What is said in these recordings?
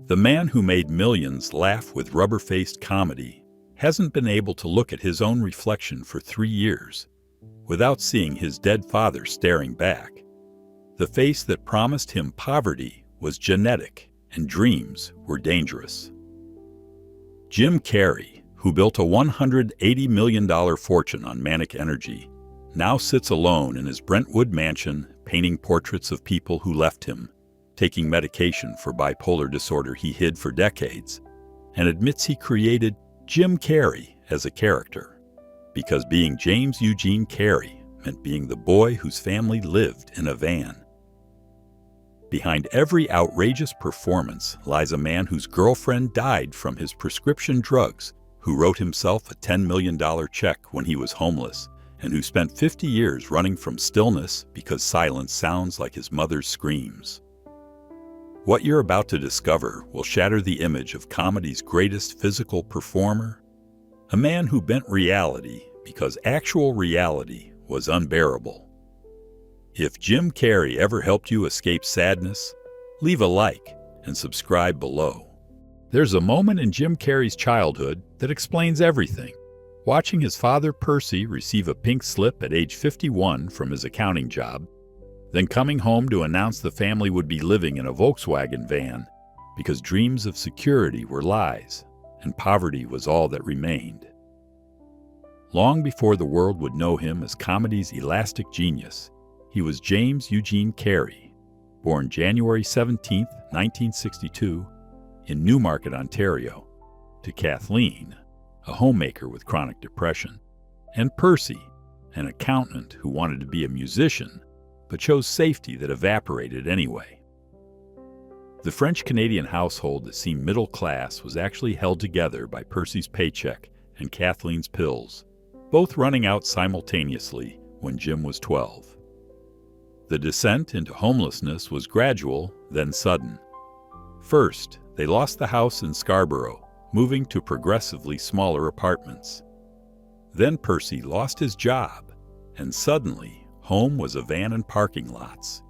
The man who made millions laugh with rubber-faced comedy hasn't been able to look at his own reflection for 3 years without seeing his dead father staring back. The face that promised him poverty was genetic and dreams were dangerous. Jim Carrey, who built a $180 million fortune on manic energy, now sits alone in his Brentwood mansion painting portraits of people who left him, taking medication for bipolar disorder he hid for decades, and admits he created Jim Carrey as a character, because being James Eugene Carrey meant being the boy whose family lived in a van. Behind every outrageous performance lies a man whose girlfriend died from his prescription drugs, who wrote himself a $10 million check when he was homeless, and who spent 50 years running from stillness because silence sounds like his mother's screams. What you're about to discover will shatter the image of comedy's greatest physical performer, a man who bent reality because actual reality was unbearable. If Jim Carrey ever helped you escape sadness, leave a like and subscribe below. There's a moment in Jim Carrey's childhood that explains everything. Watching his father Percy receive a pink slip at age 51 from his accounting job, then coming home to announce the family would be living in a Volkswagen van because dreams of security were lies and poverty was all that remained. Long before the world would know him as comedy's elastic genius, he was James Eugene Carrey, born January 17, 1962, in Newmarket, Ontario, to Kathleen, a homemaker with chronic depression, and Percy, an accountant who wanted to be a musician but chose safety that evaporated anyway. The French-Canadian household that seemed middle class was actually held together by Percy's paycheck and Kathleen's pills, both running out simultaneously when Jim was 12. The descent into homelessness was gradual, then sudden. First, they lost the house in Scarborough, moving to progressively smaller apartments. Then Percy lost his job, and suddenly, home was a van and parking lots.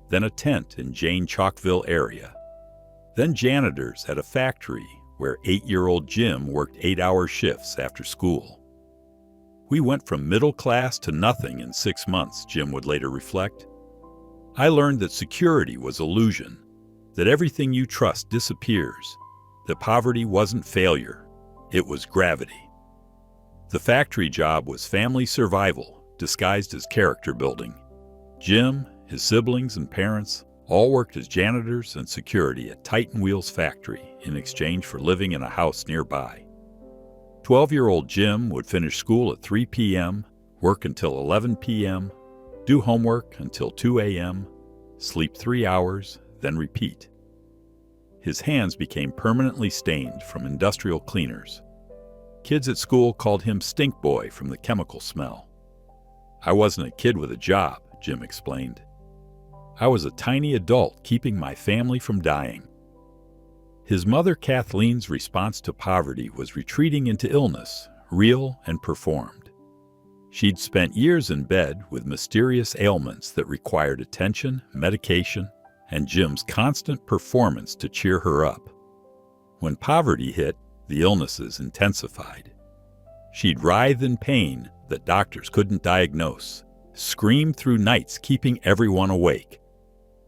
Then a tent in Jane Chalkville area. Then janitors at a factory where 8-year-old Jim worked 8-hour shifts after school. We went from middle class to nothing in 6 months, Jim would later reflect. I learned that security was illusion, that everything you trust disappears, that poverty wasn't failure, it was gravity. The factory job was family survival, disguised as character building. Jim, his siblings and parents all worked as janitors and security at Titan Wheels factory in exchange for living in a house nearby. 12-year-old Jim would finish school at 3 p.m., work until 11 p.m., do homework until 2 a.m., sleep 3 hours, then repeat. His hands became permanently stained from industrial cleaners. Kids at school called him Stink Boy from the chemical smell. I wasn't a kid with a job, Jim explained. I was a tiny adult keeping my family from dying. His mother Kathleen's response to poverty was retreating into illness, real and performed. She'd spent years in bed with mysterious ailments that required attention, medication, and Jim's constant performance to cheer her up. When poverty hit, the illnesses intensified. She'd writhe in pain that doctors couldn't diagnose, scream through nights keeping everyone awake,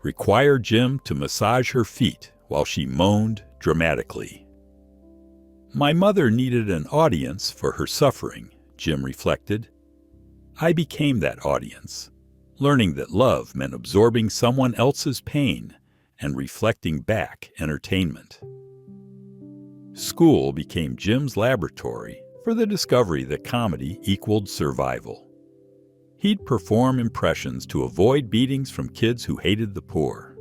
require Jim to massage her feet while she moaned dramatically. My mother needed an audience for her suffering, Jim reflected. I became that audience, learning that love meant absorbing someone else's pain and reflecting back entertainment. School became Jim's laboratory for the discovery that comedy equaled survival. He'd perform impressions to avoid beatings from kids who hated the poor.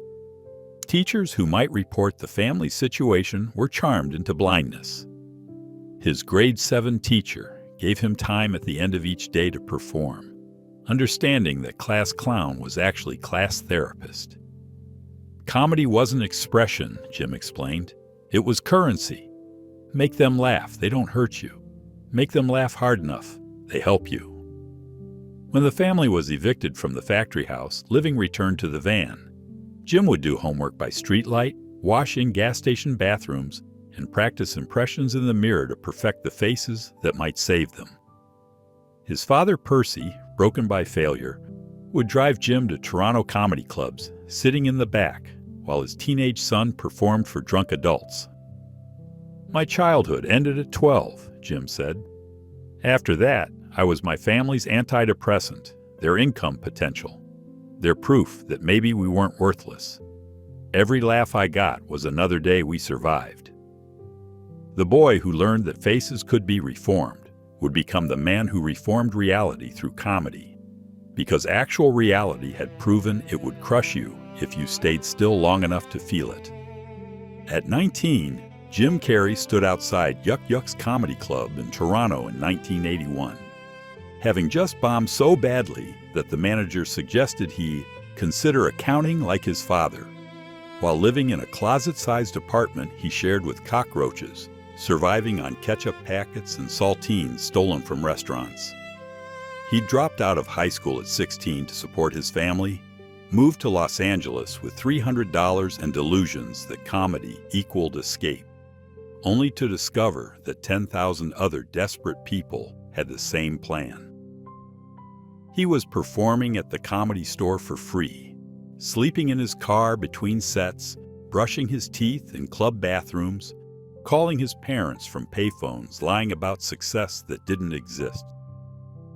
Teachers who might report the family situation were charmed into blindness. His grade 7 teacher gave him time at the end of each day to perform, understanding that class clown was actually class therapist. Comedy wasn't expression, Jim explained. It was currency. Make them laugh, they don't hurt you. Make them laugh hard enough, they help you. When the family was evicted from the factory house, living returned to the van. Jim would do homework by streetlight, wash in gas station bathrooms, and practice impressions in the mirror to perfect the faces that might save them. His father, Percy, broken by failure, would drive Jim to Toronto comedy clubs, sitting in the back, while his teenage son performed for drunk adults. "My childhood ended at 12, Jim said. After that, I was my family's antidepressant, their income potential, their proof that maybe we weren't worthless. Every laugh I got was another day we survived." The boy who learned that faces could be reformed would become the man who reformed reality through comedy, because actual reality had proven it would crush you if you stayed still long enough to feel it. At 19, Jim Carrey stood outside Yuck Yuck's Comedy Club in Toronto in 1981, having just bombed so badly that the manager suggested he consider accounting like his father, while living in a closet-sized apartment he shared with cockroaches, surviving on ketchup packets and saltines stolen from restaurants. He dropped out of high school at 16 to support his family, moved to Los Angeles with $300 and delusions that comedy equaled escape, only to discover that 10,000 other desperate people had the same plan. He was performing at the Comedy Store for free, sleeping in his car between sets, brushing his teeth in club bathrooms, calling his parents from payphones, lying about success that didn't exist.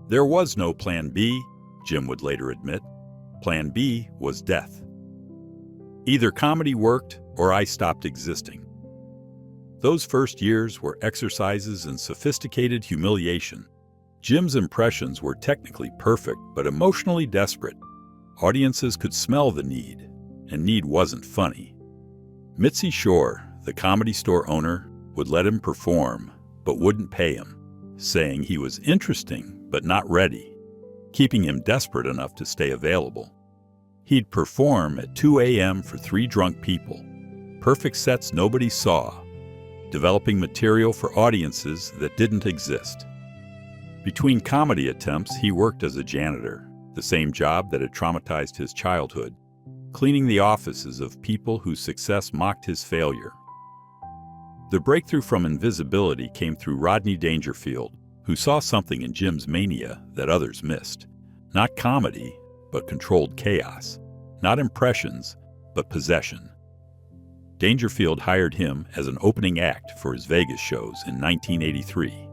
There was no Plan B, Jim would later admit. Plan B was death. Either comedy worked or I stopped existing. Those first years were exercises in sophisticated humiliation. Jim's impressions were technically perfect but emotionally desperate. Audiences could smell the need, and need wasn't funny. Mitzi Shore, the Comedy Store owner, would let him perform, but wouldn't pay him, saying he was interesting but not ready, keeping him desperate enough to stay available. He'd perform at 2 a.m. for 3 drunk people, perfect sets nobody saw, developing material for audiences that didn't exist. Between comedy attempts, he worked as a janitor, the same job that had traumatized his childhood, cleaning the offices of people whose success mocked his failure. The breakthrough from invisibility came through Rodney Dangerfield, who saw something in Jim's mania that others missed. Not comedy, but controlled chaos. Not impressions, but possession. Dangerfield hired him as an opening act for his Vegas shows in 1983,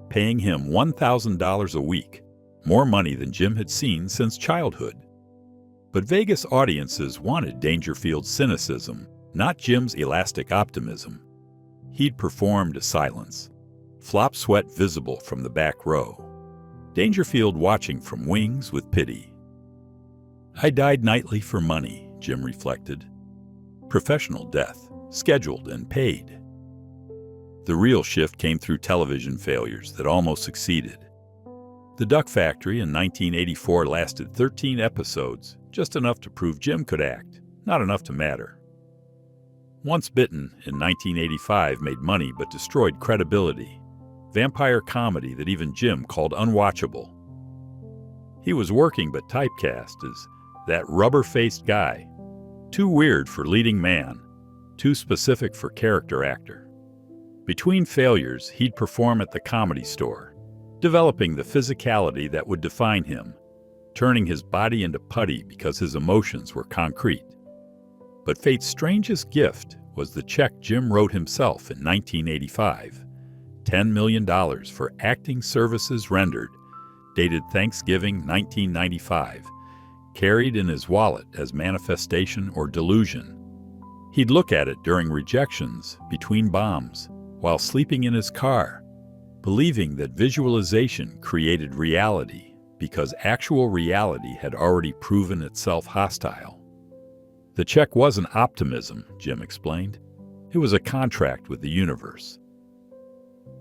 paying him $1,000 a week, more money than Jim had seen since childhood. But Vegas audiences wanted Dangerfield's cynicism, not Jim's elastic optimism. He'd perform to silence, flop sweat visible from the back row, Dangerfield watching from wings with pity. I died nightly for money, Jim reflected. Professional death, scheduled and paid. The real shift came through television failures that almost succeeded. The Duck Factory in 1984 lasted 13 episodes, just enough to prove Jim could act, not enough to matter. Once Bitten in 1985 made money but destroyed credibility. Vampire comedy that even Jim called unwatchable. He was working but typecast as that rubber-faced guy, too weird for leading man, too specific for character actor. Between failures, he'd perform at the Comedy Store, developing the physicality that would define him, turning his body into putty because his emotions were concrete. But fate's strangest gift was the check Jim wrote himself in 1985, $10 million for acting services rendered, dated Thanksgiving 1995, carried in his wallet as manifestation or delusion. He'd look at it during rejections, between bombs, while sleeping in his car, believing that visualization created reality because actual reality had already proven itself hostile. The check wasn't optimism, Jim explained. It was a contract with the universe.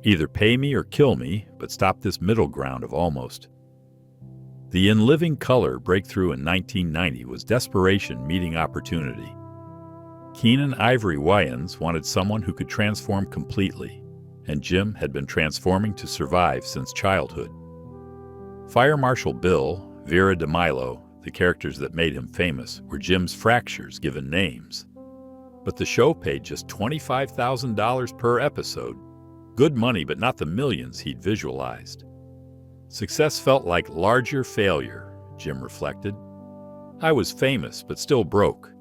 Either pay me or kill me, but stop this middle ground of almost. The In Living Color breakthrough in 1990 was desperation meeting opportunity. Keenan Ivory Wayans wanted someone who could transform completely, and Jim had been transforming to survive since childhood. Fire Marshal Bill, Vera DeMilo, the characters that made him famous, were Jim's fractures given names. But the show paid just $25,000 per episode. Good money, but not the millions he'd visualized. Success felt like larger failure, Jim reflected. I was famous, but still broke.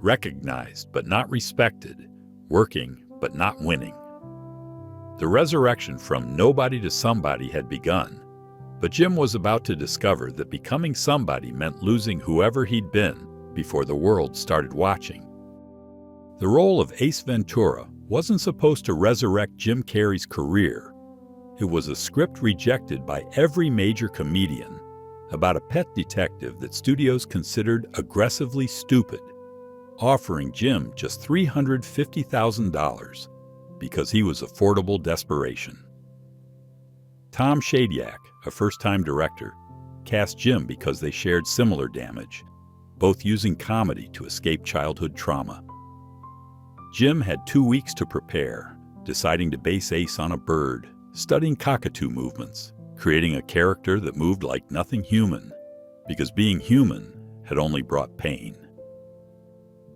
Recognized, but not respected. Working, but not winning. The resurrection from nobody to somebody had begun, but Jim was about to discover that becoming somebody meant losing whoever he'd been before the world started watching. The role of Ace Ventura wasn't supposed to resurrect Jim Carrey's career. It was a script rejected by every major comedian about a pet detective that studios considered aggressively stupid, offering Jim just $350,000 because he was affordable desperation. Tom Shadyac, a first-time director, cast Jim because they shared similar damage, both using comedy to escape childhood trauma. Jim had 2 weeks to prepare, deciding to base Ace on a bird, studying cockatoo movements, creating a character that moved like nothing human, because being human had only brought pain.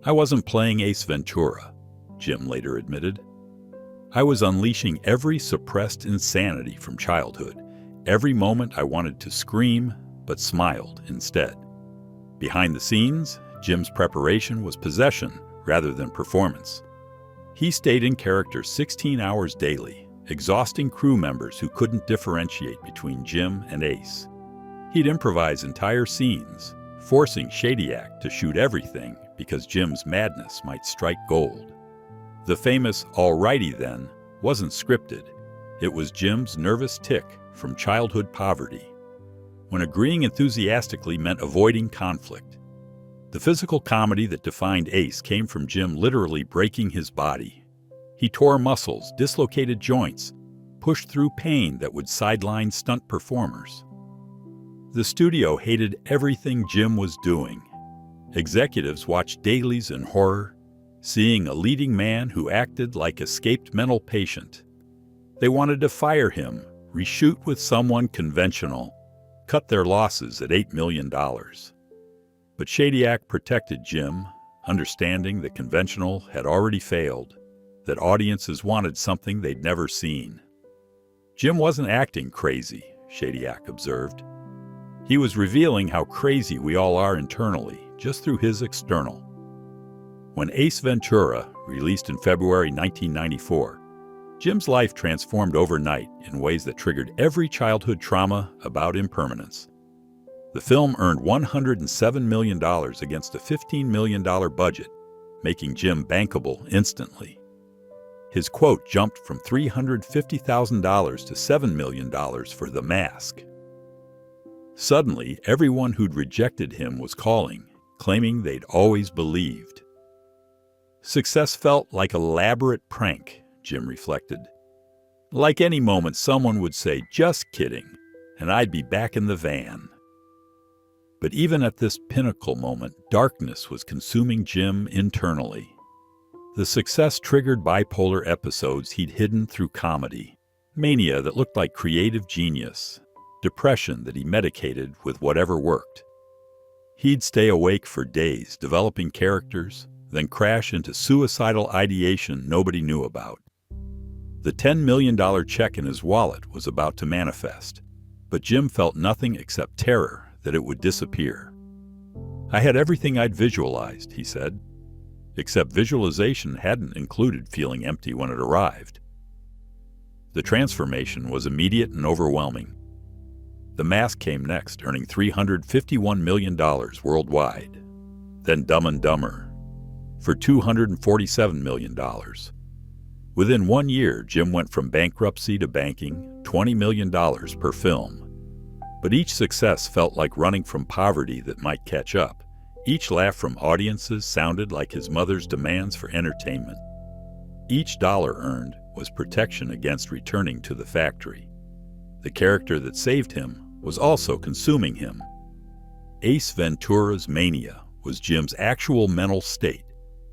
I wasn't playing Ace Ventura, Jim later admitted. I was unleashing every suppressed insanity from childhood. Every moment I wanted to scream, but smiled instead. Behind the scenes, Jim's preparation was possession rather than performance. He stayed in character 16 hours daily, exhausting crew members who couldn't differentiate between Jim and Ace. He'd improvise entire scenes, forcing Shadyac to shoot everything because Jim's madness might strike gold. The famous "alrighty then" wasn't scripted. It was Jim's nervous tic from childhood poverty, when agreeing enthusiastically meant avoiding conflict. The physical comedy that defined Ace came from Jim literally breaking his body. He tore muscles, dislocated joints, pushed through pain that would sideline stunt performers. The studio hated everything Jim was doing. Executives watched dailies in horror, seeing a leading man who acted like escaped mental patient. They wanted to fire him, reshoot with someone conventional, cut their losses at $8 million. But Shadyac protected Jim, understanding that conventional had already failed, that audiences wanted something they'd never seen. Jim wasn't acting crazy, Shadyac observed. He was revealing how crazy we all are internally, just through his external. When Ace Ventura released in February 1994, Jim's life transformed overnight in ways that triggered every childhood trauma about impermanence. The film earned $107 million against a $15 million budget, making Jim bankable instantly. His quote jumped from $350,000 to $7 million for The Mask. Suddenly, everyone who'd rejected him was calling, claiming they'd always believed. Success felt like an elaborate prank, Jim reflected. Like any moment someone would say, "Just kidding," and I'd be back in the van. But even at this pinnacle moment, darkness was consuming Jim internally. The success triggered bipolar episodes he'd hidden through comedy, mania that looked like creative genius, depression that he medicated with whatever worked. He'd stay awake for days developing characters, then crash into suicidal ideation nobody knew about. The $10 million check in his wallet was about to manifest, but Jim felt nothing except terror that it would disappear. I had everything I'd visualized, he said, except visualization hadn't included feeling empty when it arrived. The transformation was immediate and overwhelming. The Mask came next, earning $351 million worldwide. Then Dumb and Dumber, for $247 million. Within 1 year, Jim went from bankruptcy to banking, $20 million per film. But each success felt like running from poverty that might catch up. Each laugh from audiences sounded like his mother's demands for entertainment. Each dollar earned was protection against returning to the factory. The character that saved him was also consuming him. Ace Ventura's mania was Jim's actual mental state,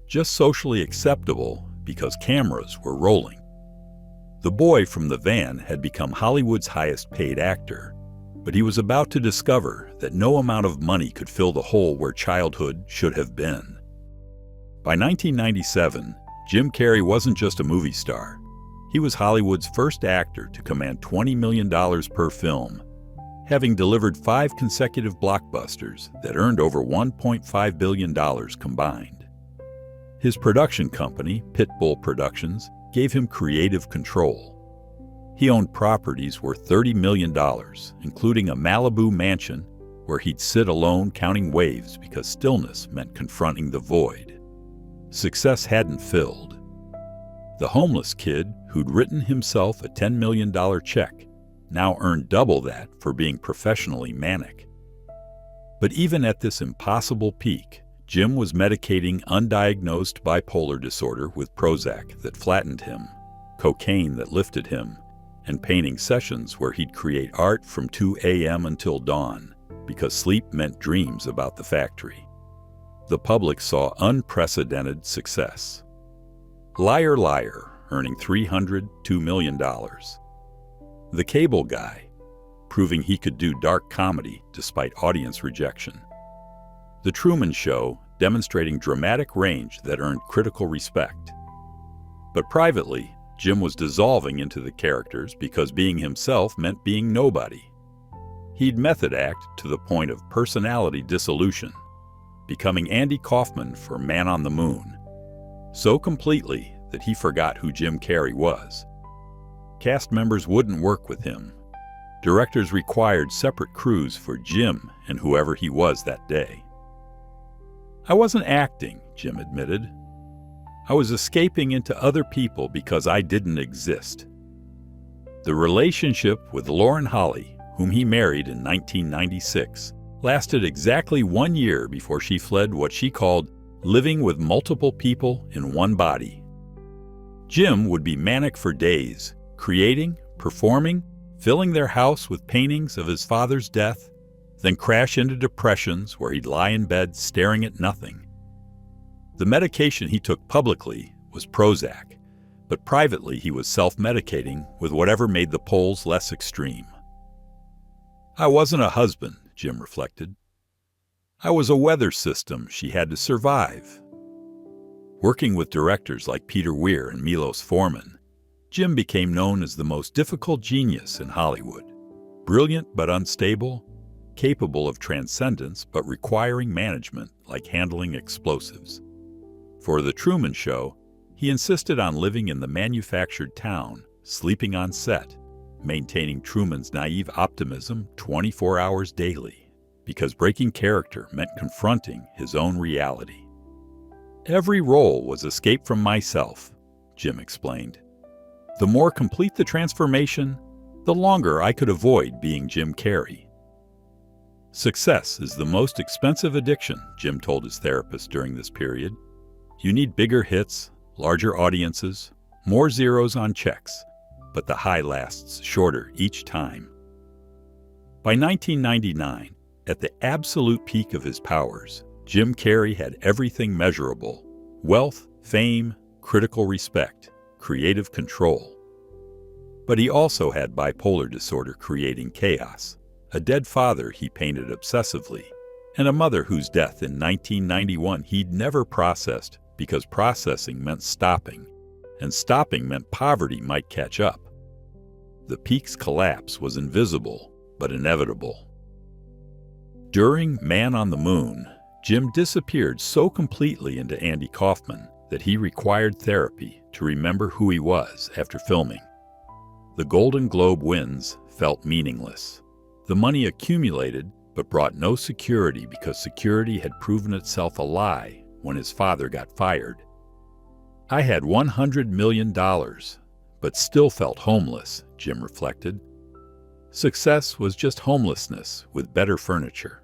just socially acceptable because cameras were rolling. The boy from the van had become Hollywood's highest-paid actor, but he was about to discover that no amount of money could fill the hole where childhood should have been. By 1997, Jim Carrey wasn't just a movie star. He was Hollywood's first actor to command $20 million per film, having delivered 5 consecutive blockbusters that earned over $1.5 billion combined. His production company, Pitbull Productions, gave him creative control. He owned properties worth $30 million, including a Malibu mansion where he'd sit alone counting waves because stillness meant confronting the void. Success hadn't filled. The homeless kid who'd written himself a $10 million check now earned double that for being professionally manic. But even at this impossible peak, Jim was medicating undiagnosed bipolar disorder with Prozac that flattened him, cocaine that lifted him, and painting sessions where he'd create art from 2 a.m. until dawn, because sleep meant dreams about the factory. The public saw unprecedented success. Liar Liar, earning $302 million. The Cable Guy, proving he could do dark comedy despite audience rejection. The Truman Show, demonstrating dramatic range that earned critical respect. But privately, Jim was dissolving into the characters because being himself meant being nobody. He'd method act to the point of personality dissolution, becoming Andy Kaufman for Man on the Moon, so completely that he forgot who Jim Carrey was. Cast members wouldn't work with him. Directors required separate crews for Jim and whoever he was that day. I wasn't acting, Jim admitted. I was escaping into other people because I didn't exist. The relationship with Lauren Holly, whom he married in 1996, lasted exactly 1 year before she fled what she called living with multiple people in one body. Jim would be manic for days, creating, performing, filling their house with paintings of his father's death, then crash into depressions where he'd lie in bed staring at nothing. The medication he took publicly was Prozac, but privately he was self-medicating with whatever made the polls less extreme. I wasn't a husband, Jim reflected. I was a weather system she had to survive. Working with directors like Peter Weir and Milos Forman, Jim became known as the most difficult genius in Hollywood. Brilliant but unstable, capable of transcendence but requiring management like handling explosives. For The Truman Show, he insisted on living in the manufactured town, sleeping on set, maintaining Truman's naive optimism 24 hours daily, because breaking character meant confronting his own reality. Every role was escape from myself, Jim explained. The more complete the transformation, the longer I could avoid being Jim Carrey. Success is the most expensive addiction, Jim told his therapist during this period. You need bigger hits, larger audiences, more zeros on checks, but the high lasts shorter each time. By 1999, at the absolute peak of his powers, Jim Carrey had everything measurable: wealth, fame, critical respect, creative control. But he also had bipolar disorder creating chaos, a dead father he painted obsessively, and a mother whose death in 1991 he'd never processed because processing meant stopping, and stopping meant poverty might catch up. The peak's collapse was invisible, but inevitable. During Man on the Moon, Jim disappeared so completely into Andy Kaufman that he required therapy to remember who he was after filming. The Golden Globe wins felt meaningless. The money accumulated but brought no security because security had proven itself a lie when his father got fired. I had $100 million, but still felt homeless, Jim reflected. Success was just homelessness with better furniture.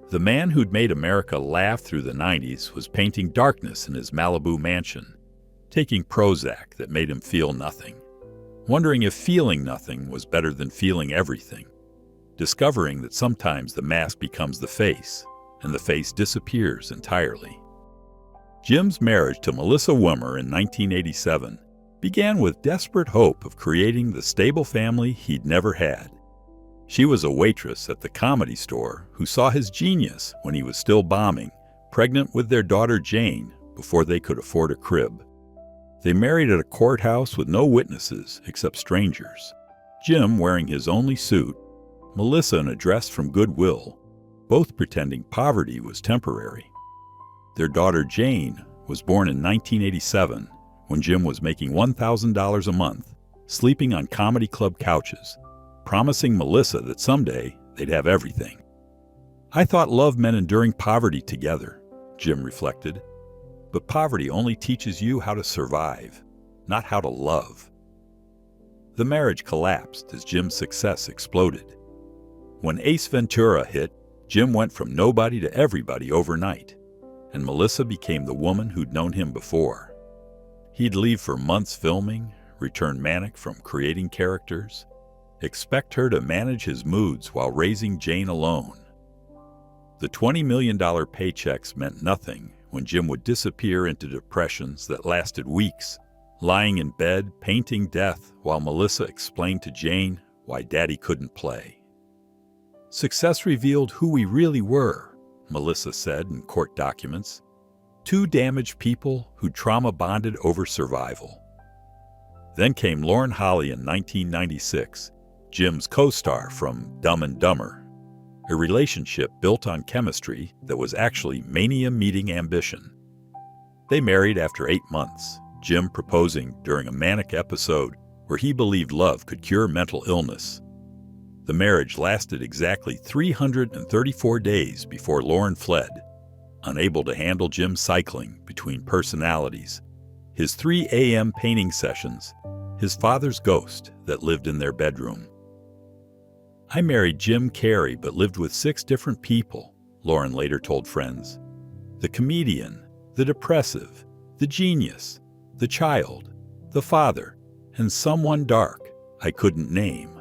The man who'd made America laugh through the 90s was painting darkness in his Malibu mansion, taking Prozac that made him feel nothing, wondering if feeling nothing was better than feeling everything, discovering that sometimes the mask becomes the face, and the face disappears entirely. Jim's marriage to Melissa Wimmer in 1987 began with desperate hope of creating the stable family he'd never had. She was a waitress at the Comedy Store who saw his genius when he was still bombing, pregnant with their daughter Jane, before they could afford a crib. They married at a courthouse with no witnesses except strangers. Jim wearing his only suit, Melissa in a dress from Goodwill, both pretending poverty was temporary. Their daughter Jane was born in 1987 when Jim was making $1,000 a month, sleeping on comedy club couches, promising Melissa that someday they'd have everything. "I thought love meant enduring poverty together," Jim reflected. "But poverty only teaches you how to survive, not how to love." The marriage collapsed as Jim's success exploded. When Ace Ventura hit, Jim went from nobody to everybody overnight, and Melissa became the woman who'd known him before. He'd leave for months filming, return manic from creating characters, expect her to manage his moods while raising Jane alone. The $20 million paychecks meant nothing when Jim would disappear into depressions that lasted weeks, lying in bed, painting death while Melissa explained to Jane why Daddy couldn't play. "Success revealed who we really were," Melissa said in court documents. "Two damaged people who trauma-bonded over survival." Then came Lauren Holly in 1996, Jim's co-star from Dumb and Dumber, a relationship built on chemistry that was actually mania meeting ambition. They married after 8 months, Jim proposing during a manic episode where he believed love could cure mental illness. The marriage lasted exactly 334 days before Lauren fled, unable to handle Jim's cycling between personalities, his 3 a.m. painting sessions, his father's ghost that lived in their bedroom. "I married Jim Carrey but lived with 6 different people," Lauren later told friends. "The comedian, the depressive, the genius, the child, the father, and someone dark I couldn't name."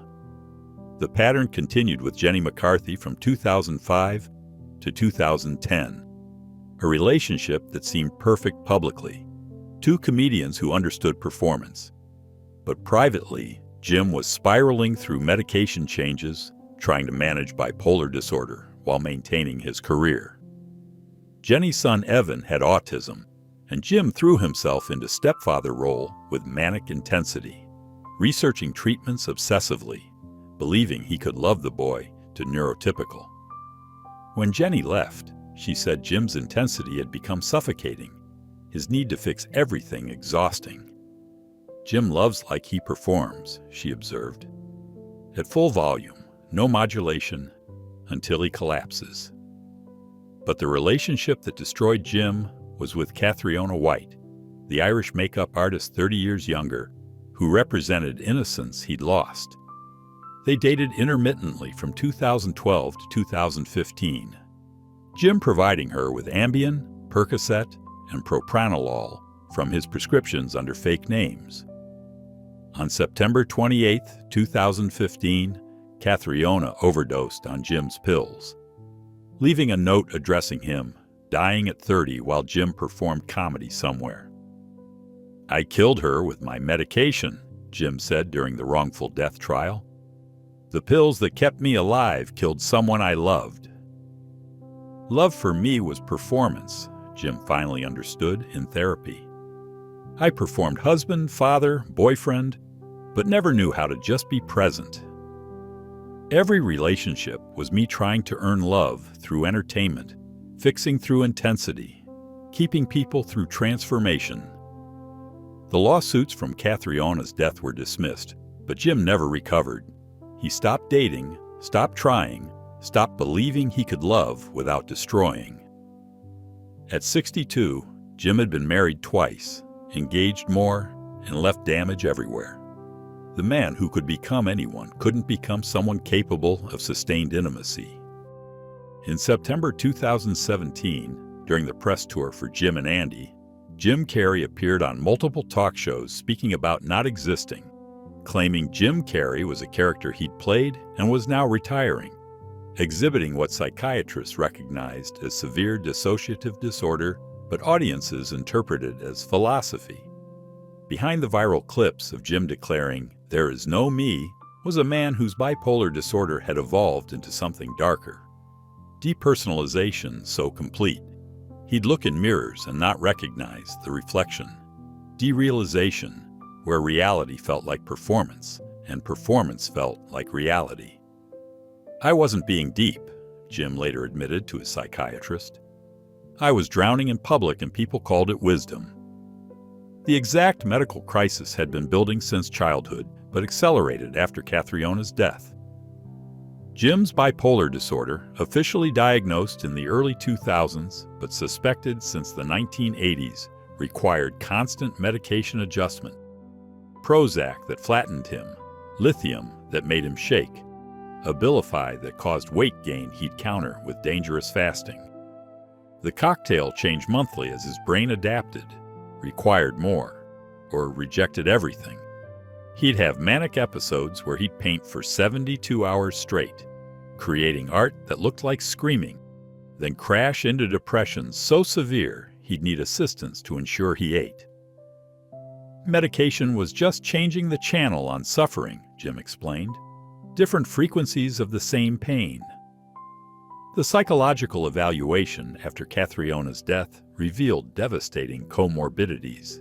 The pattern continued with Jenny McCarthy from 2005 to 2010, a relationship that seemed perfect publicly, 2 comedians who understood performance. But privately, Jim was spiraling through medication changes, trying to manage bipolar disorder while maintaining his career. Jenny's son Evan had autism, and Jim threw himself into stepfather role with manic intensity, researching treatments obsessively, believing he could love the boy to neurotypical. When Jenny left, she said Jim's intensity had become suffocating, his need to fix everything exhausting. "Jim loves like he performs," she observed. "At full volume, no modulation, until he collapses." But the relationship that destroyed Jim was with Cathriona White, the Irish makeup artist 30 years younger, who represented innocence he'd lost. They dated intermittently from 2012 to 2015, Jim providing her with Ambien, Percocet, and propranolol from his prescriptions under fake names. On September 28, 2015, Cathriona overdosed on Jim's pills, leaving a note addressing him, dying at 30 while Jim performed comedy somewhere. "I killed her with my medication," Jim said during the wrongful death trial. "The pills that kept me alive killed someone I loved." Love for me was performance, Jim finally understood in therapy. "I performed husband, father, boyfriend, but never knew how to just be present. Every relationship was me trying to earn love through entertainment, fixing through intensity, keeping people through transformation." The lawsuits from Cathriona's death were dismissed, but Jim never recovered. He stopped dating, stopped trying, stopped believing he could love without destroying. At 62, Jim had been married twice, engaged more, and left damage everywhere. The man who could become anyone couldn't become someone capable of sustained intimacy. In September 2017, during the press tour for Jim and Andy, Jim Carrey appeared on multiple talk shows speaking about not existing, claiming Jim Carrey was a character he'd played and was now retiring, exhibiting what psychiatrists recognized as severe dissociative disorder, but audiences interpreted as philosophy. Behind the viral clips of Jim declaring, "There is no me," was a man whose bipolar disorder had evolved into something darker. Depersonalization so complete, He'd look in mirrors and not recognize the reflection. Derealization, where reality felt like performance, and performance felt like reality. I wasn't being deep, Jim later admitted to his psychiatrist. I was drowning in public and people called it wisdom. The exact medical crisis had been building since childhood, but accelerated after Cathriona's death. Jim's bipolar disorder, officially diagnosed in the early 2000s but suspected since the 1980s, required constant medication adjustment. Prozac that flattened him, lithium that made him shake, Abilify that caused weight gain he'd counter with dangerous fasting. The cocktail changed monthly as his brain adapted, required more, or rejected everything. He'd have manic episodes where he'd paint for 72 hours straight, creating art that looked like screaming, then crash into depression so severe he'd need assistance to ensure he ate. Medication was just changing the channel on suffering, Jim explained. Different frequencies of the same pain. The psychological evaluation after Cathriona's death revealed devastating comorbidities.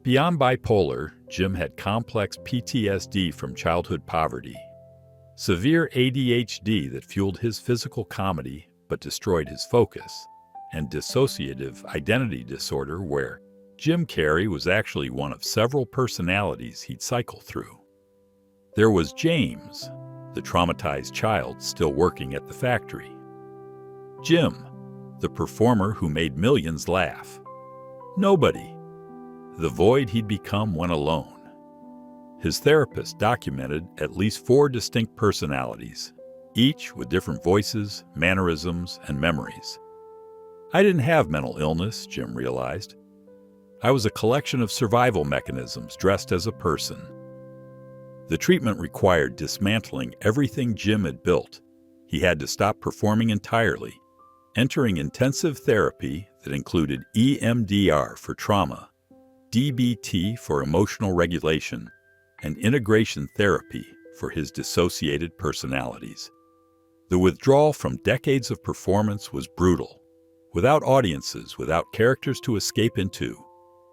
Beyond bipolar, Jim had complex PTSD from childhood poverty, severe ADHD that fueled his physical comedy but destroyed his focus, and dissociative identity disorder where Jim Carrey was actually one of several personalities he'd cycle through. There was James, the traumatized child still working at the factory. Jim, the performer who made millions laugh. Nobody, the void he'd become when alone. His therapist documented at least 4 distinct personalities, each with different voices, mannerisms, and memories. I didn't have mental illness, Jim realized. I was a collection of survival mechanisms dressed as a person. The treatment required dismantling everything Jim had built. He had to stop performing entirely, entering intensive therapy that included EMDR for trauma, DBT for emotional regulation, and integration therapy for his dissociated personalities. The withdrawal from decades of performance was brutal. Without audiences, without characters to escape into,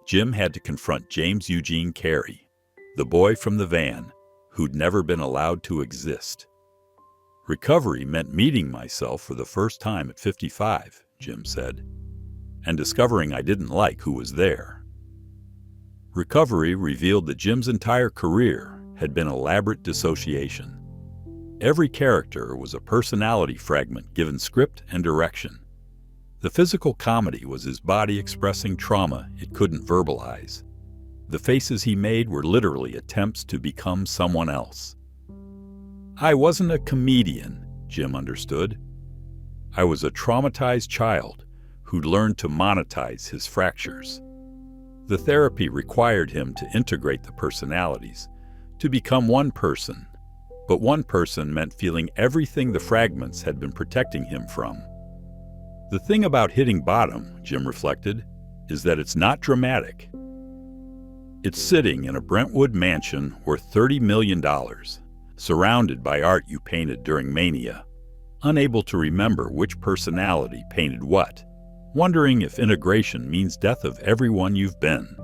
Jim had to confront James Eugene Carrey, the boy from the van who'd never been allowed to exist. Recovery meant meeting myself for the first time at 55, Jim said, and discovering I didn't like who was there. Recovery revealed that Jim's entire career had been elaborate dissociation. Every character was a personality fragment given script and direction. The physical comedy was his body expressing trauma it couldn't verbalize. The faces he made were literally attempts to become someone else. I wasn't a comedian, Jim understood. I was a traumatized child who'd learned to monetize his fractures. The therapy required him to integrate the personalities, to become one person, but one person meant feeling everything the fragments had been protecting him from. The thing about hitting bottom, Jim reflected, is that it's not dramatic. It's sitting in a Brentwood mansion worth $30 million, surrounded by art you painted during mania, unable to remember which personality painted what, wondering if integration means death of everyone you've been.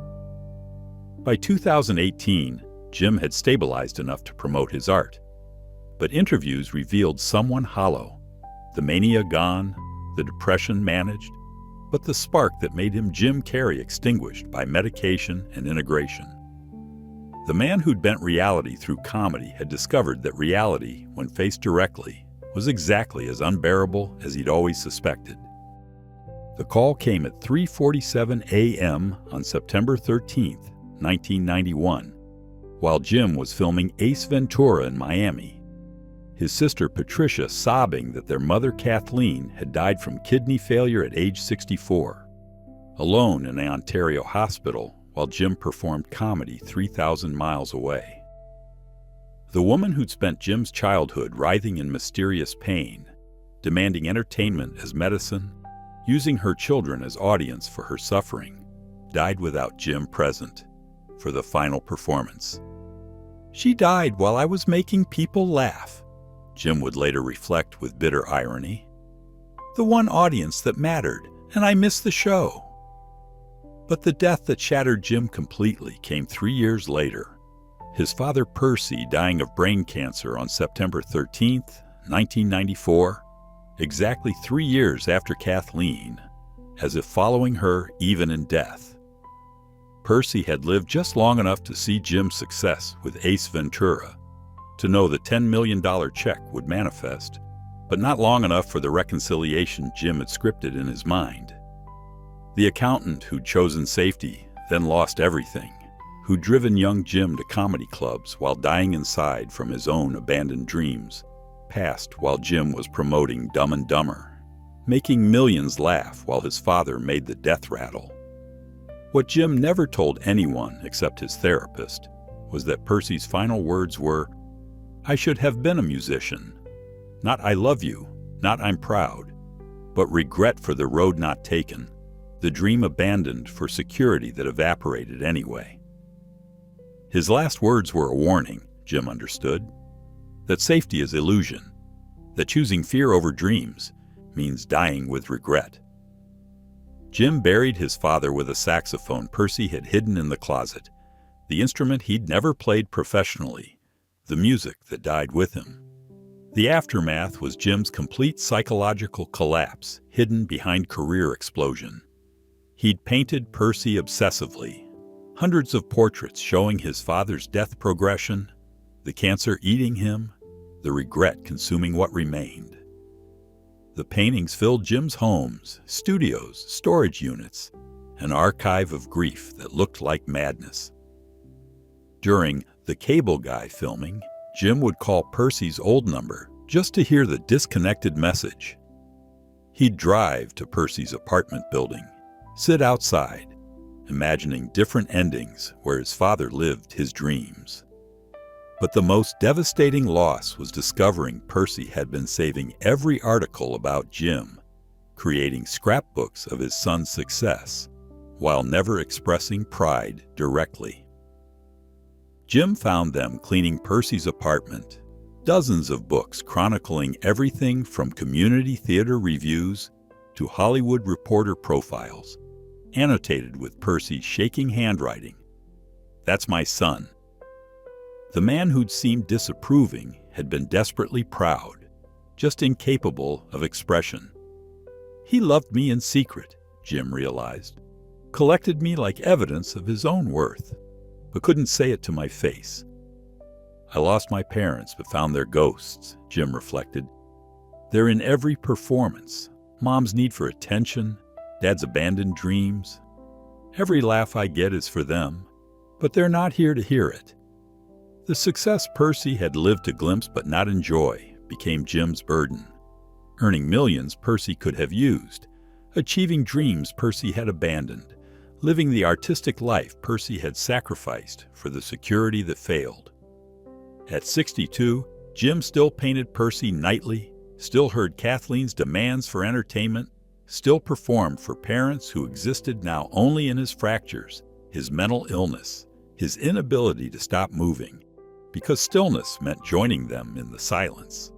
By 2018, Jim had stabilized enough to promote his art, but interviews revealed someone hollow, the mania gone, the depression managed, but the spark that made him Jim Carrey extinguished by medication and integration. The man who'd bent reality through comedy had discovered that reality, when faced directly, was exactly as unbearable as he'd always suspected. The call came at 3:47 a.m. on September 13, 1991, while Jim was filming Ace Ventura in Miami. His sister Patricia sobbing that their mother Kathleen had died from kidney failure at age 64. Alone in an Ontario hospital while Jim performed comedy 3,000 miles away. The woman who'd spent Jim's childhood writhing in mysterious pain, demanding entertainment as medicine, using her children as audience for her suffering, died without Jim present for the final performance. She died while I was making people laugh, Jim would later reflect with bitter irony. The one audience that mattered and I missed the show. But the death that shattered Jim completely came 3 years later. His father Percy dying of brain cancer on September 13, 1994, exactly 3 years after Kathleen, as if following her even in death. Percy had lived just long enough to see Jim's success with Ace Ventura, to know the $10 million check would manifest, but not long enough for the reconciliation Jim had scripted in his mind. The accountant who'd chosen safety, then lost everything, who'd driven young Jim to comedy clubs while dying inside from his own abandoned dreams, passed while Jim was promoting Dumb and Dumber, making millions laugh while his father made the death rattle. What Jim never told anyone except his therapist was that Percy's final words were, "I should have been a musician. Not I love you, not I'm proud, but regret for the road not taken, the dream abandoned for security that evaporated anyway." His last words were a warning, Jim understood, that safety is illusion, that choosing fear over dreams means dying with regret. Jim buried his father with a saxophone Percy had hidden in the closet, the instrument he'd never played professionally, the music that died with him. The aftermath was Jim's complete psychological collapse, hidden behind career explosion. He'd painted Percy obsessively, hundreds of portraits showing his father's death progression, the cancer eating him, the regret consuming what remained. The paintings filled Jim's homes, studios, storage units, an archive of grief that looked like madness. During The Cable Guy filming, Jim would call Percy's old number just to hear the disconnected message. He'd drive to Percy's apartment building, sit outside, imagining different endings where his father lived his dreams. But the most devastating loss was discovering Percy had been saving every article about Jim, creating scrapbooks of his son's success, while never expressing pride directly. Jim found them cleaning Percy's apartment, dozens of books chronicling everything from community theater reviews to Hollywood reporter profiles, annotated with Percy's shaking handwriting. "That's my son." The man who'd seemed disapproving had been desperately proud, just incapable of expression. He loved me in secret, Jim realized, collected me like evidence of his own worth, but couldn't say it to my face. "I lost my parents but found their ghosts," Jim reflected. "They're in every performance, Mom's need for attention, Dad's abandoned dreams. Every laugh I get is for them, but they're not here to hear it." The success Percy had lived to glimpse but not enjoy became Jim's burden. Earning millions Percy could have used, achieving dreams Percy had abandoned, living the artistic life Percy had sacrificed for the security that failed. At 62, Jim still painted Percy nightly, still heard Kathleen's demands for entertainment, still performed for parents who existed now only in his fractures, his mental illness, his inability to stop moving, because stillness meant joining them in the silence.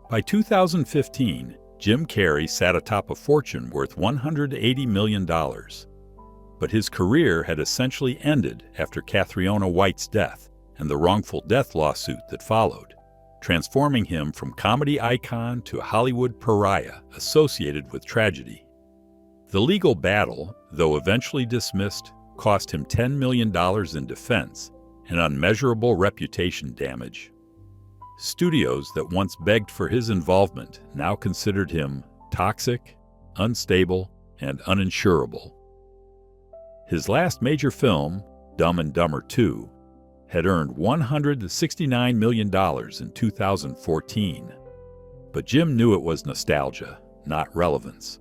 By 2015, Jim Carrey sat atop a fortune worth $180 million. But his career had essentially ended after Cathriona White's death and the wrongful death lawsuit that followed, transforming him from comedy icon to Hollywood pariah associated with tragedy. The legal battle, though eventually dismissed, cost him $10 million in defense and unmeasurable reputation damage. Studios that once begged for his involvement now considered him toxic, unstable, and uninsurable. His last major film, Dumb and Dumber 2, had earned $169 million in 2014. But Jim knew it was nostalgia, not relevance.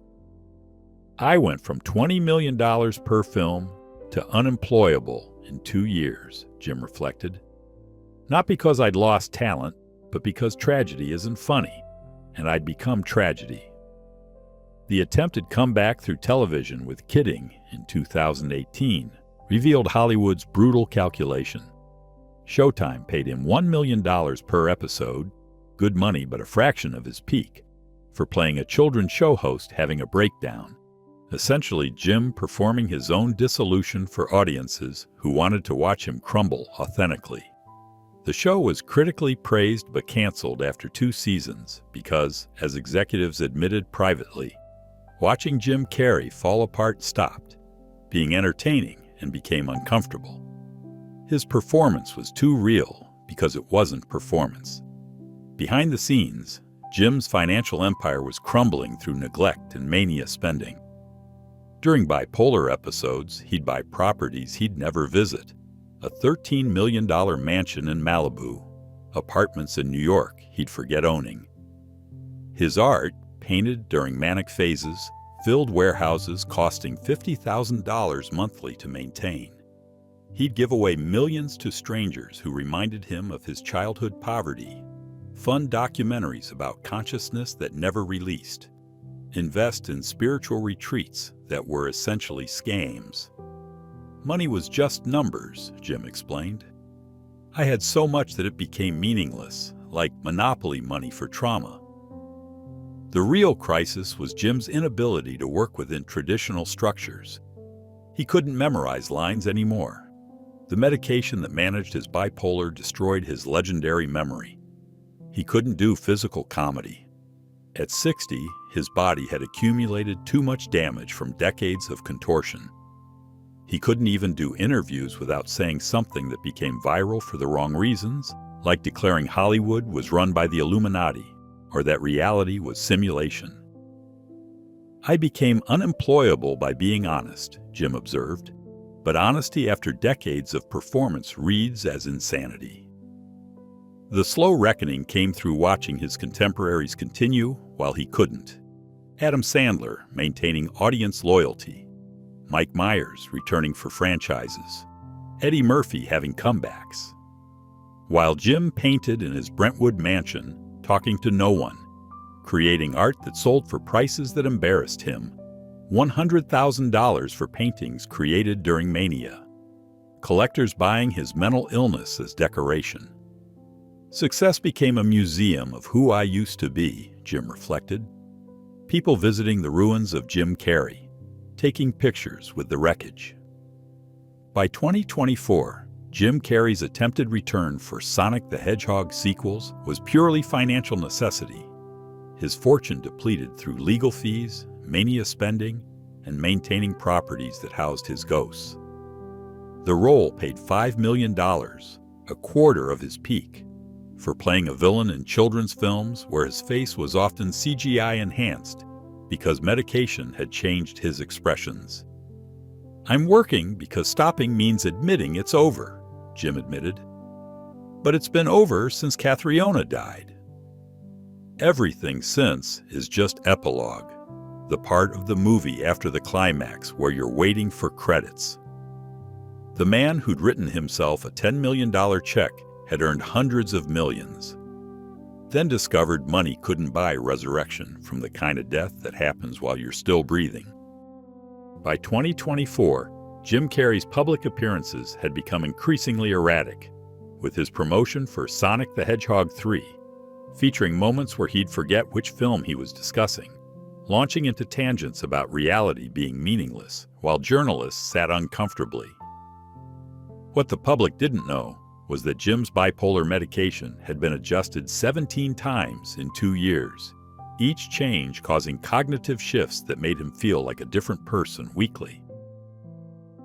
"I went from $20 million per film to unemployable in 2 years," Jim reflected. "Not because I'd lost talent, but because tragedy isn't funny, and I'd become tragedy." The attempted comeback through television with Kidding in 2018 revealed Hollywood's brutal calculation. Showtime paid him $1 million per episode, good money but a fraction of his peak, for playing a children's show host having a breakdown, essentially Jim performing his own dissolution for audiences who wanted to watch him crumble authentically. The show was critically praised but canceled after 2 seasons because, as executives admitted privately, watching Jim Carrey fall apart stopped being entertaining and became uncomfortable. His performance was too real because it wasn't performance. Behind the scenes, Jim's financial empire was crumbling through neglect and mania spending. During bipolar episodes, he'd buy properties he'd never visit, a $13 million mansion in Malibu, apartments in New York he'd forget owning. His art, painted during manic phases, filled warehouses costing $50,000 monthly to maintain. He'd give away millions to strangers who reminded him of his childhood poverty, fund documentaries about consciousness that never released, invest in spiritual retreats that were essentially scams. Money was just numbers, Jim explained. I had so much that it became meaningless, like monopoly money for trauma. The real crisis was Jim's inability to work within traditional structures. He couldn't memorize lines anymore. The medication that managed his bipolar destroyed his legendary memory. He couldn't do physical comedy. At 60, his body had accumulated too much damage from decades of contortion. He couldn't even do interviews without saying something that became viral for the wrong reasons, like declaring Hollywood was run by the Illuminati, or that reality was simulation. I became unemployable by being honest, Jim observed, but honesty after decades of performance reads as insanity. The slow reckoning came through watching his contemporaries continue while he couldn't. Adam Sandler maintaining audience loyalty, Mike Myers returning for franchises, Eddie Murphy having comebacks. While Jim painted in his Brentwood mansion, talking to no one, creating art that sold for prices that embarrassed him, $100,000 for paintings created during mania, collectors buying his mental illness as decoration. Success became a museum of who I used to be, Jim reflected. People visiting the ruins of Jim Carrey, taking pictures with the wreckage. By 2024, Jim Carrey's attempted return for Sonic the Hedgehog sequels was purely financial necessity. His fortune depleted through legal fees, mania spending, and maintaining properties that housed his ghosts. The role paid $5 million, a quarter of his peak, for playing a villain in children's films where his face was often CGI enhanced because medication had changed his expressions. I'm working because stopping means admitting it's over, Jim admitted. But it's been over since Cathriona died. Everything since is just epilogue, the part of the movie after the climax where you're waiting for credits. The man who'd written himself a $10 million check had earned hundreds of millions, then discovered money couldn't buy resurrection from the kind of death that happens while you're still breathing. By 2024, Jim Carrey's public appearances had become increasingly erratic, with his promotion for Sonic the Hedgehog 3, featuring moments where he'd forget which film he was discussing, launching into tangents about reality being meaningless while journalists sat uncomfortably. What the public didn't know was that Jim's bipolar medication had been adjusted 17 times in 2 years, each change causing cognitive shifts that made him feel like a different person weekly.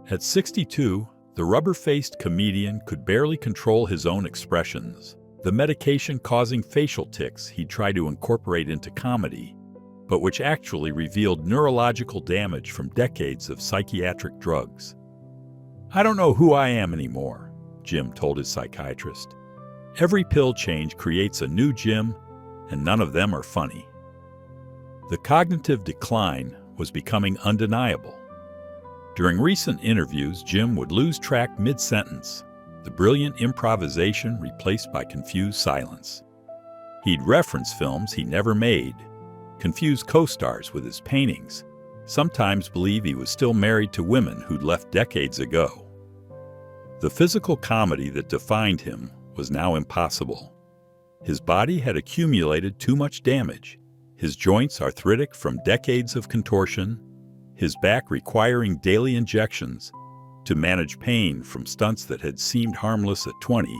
At 62, the rubber-faced comedian could barely control his own expressions, the medication causing facial tics he'd try to incorporate into comedy, but which actually revealed neurological damage from decades of psychiatric drugs. I don't know who I am anymore, Jim told his psychiatrist. Every pill change creates a new Jim, and none of them are funny. The cognitive decline was becoming undeniable. During recent interviews, Jim would lose track mid-sentence, the brilliant improvisation replaced by confused silence. He'd reference films he never made, confuse co-stars with his paintings, sometimes believe he was still married to women who'd left decades ago. The physical comedy that defined him was now impossible. His body had accumulated too much damage, his joints arthritic from decades of contortion, his back requiring daily injections to manage pain from stunts that had seemed harmless at 20,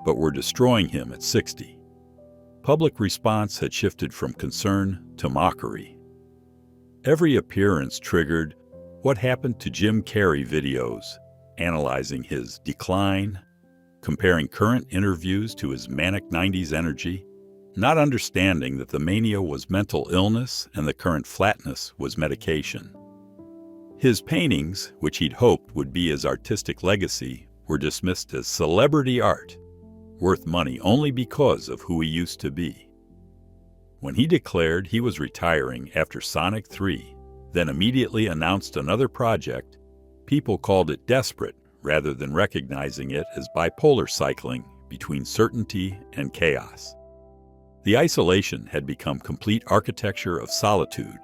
but were destroying him at 60. Public response had shifted from concern to mockery. Every appearance triggered "What happened to Jim Carrey" videos, analyzing his decline, comparing current interviews to his manic 90s energy, not understanding that the mania was mental illness and the current flatness was medication. His paintings, which he'd hoped would be his artistic legacy, were dismissed as celebrity art, worth money only because of who he used to be. When he declared he was retiring after Sonic 3, then immediately announced another project, people called it desperate rather than recognizing it as bipolar cycling between certainty and chaos. The isolation had become complete architecture of solitude.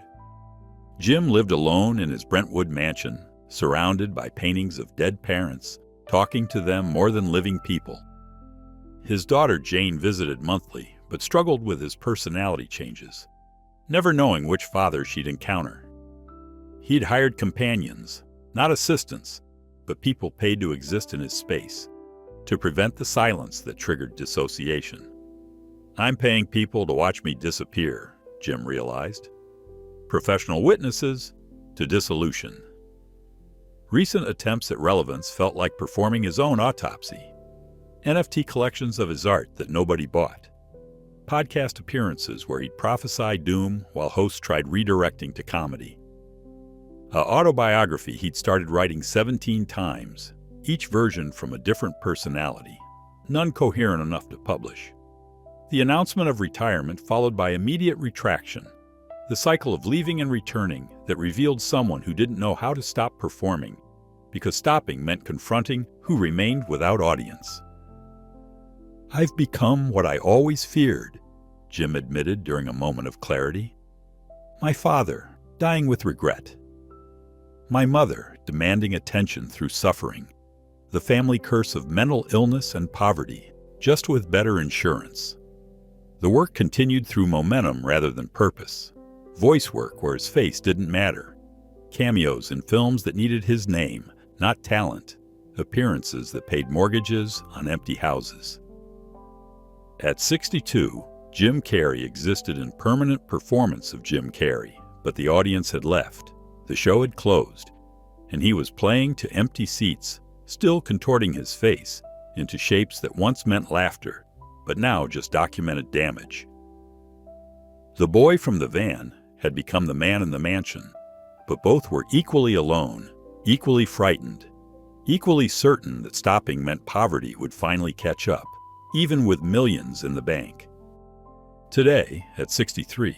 Jim lived alone in his Brentwood mansion, surrounded by paintings of dead parents, talking to them more than living people. His daughter Jane visited monthly, but struggled with his personality changes, never knowing which father she'd encounter. He'd hired companions, not assistants, but people paid to exist in his space, to prevent the silence that triggered dissociation. "I'm paying people to watch me disappear," Jim realized. Professional witnesses to dissolution. Recent attempts at relevance felt like performing his own autopsy. NFT collections of his art that nobody bought. Podcast appearances where he'd prophesy doom while hosts tried redirecting to comedy. An autobiography he'd started writing 17 times, each version from a different personality, none coherent enough to publish. The announcement of retirement followed by immediate retraction, the cycle of leaving and returning that revealed someone who didn't know how to stop performing, because stopping meant confronting who remained without audience. "I've become what I always feared," Jim admitted during a moment of clarity. "My father, dying with regret. My mother, demanding attention through suffering. The family curse of mental illness and poverty, just with better insurance." The work continued through momentum rather than purpose. Voice work where his face didn't matter. Cameos in films that needed his name, not talent. Appearances that paid mortgages on empty houses. At 62, Jim Carrey existed in permanent performance of Jim Carrey, but the audience had left. The show had closed, and he was playing to empty seats, still contorting his face into shapes that once meant laughter, but now just documented damage. The boy from the van had become the man in the mansion, but both were equally alone, equally frightened, equally certain that stopping meant poverty would finally catch up, even with millions in the bank. Today, at 63,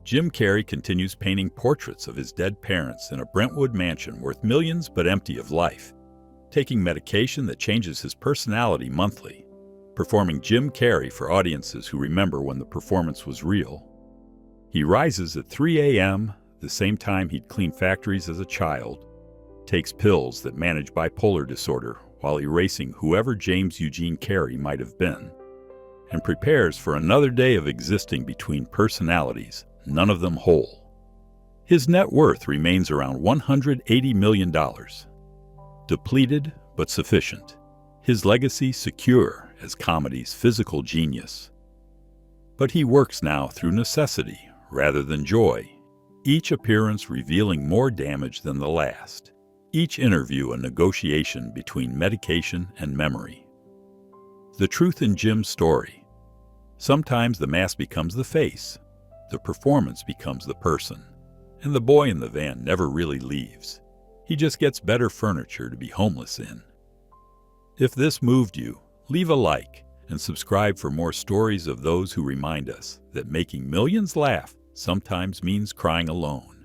Jim Carrey continues painting portraits of his dead parents in a Brentwood mansion worth millions but empty of life, taking medication that changes his personality monthly, performing Jim Carrey for audiences who remember when the performance was real. He rises at 3 a.m., the same time he'd cleaned factories as a child, takes pills that manage bipolar disorder while erasing whoever James Eugene Carrey might have been, and prepares for another day of existing between personalities, none of them whole. His net worth remains around $180 million. Depleted but sufficient. His legacy secure as comedy's physical genius. But he works now through necessity rather than joy, each appearance revealing more damage than the last, each interview a negotiation between medication and memory. The truth in Jim's story. Sometimes the mask becomes the face, the performance becomes the person, and the boy in the van never really leaves. He just gets better furniture to be homeless in. If this moved you, leave a like and subscribe for more stories of those who remind us that making millions laugh sometimes means crying alone.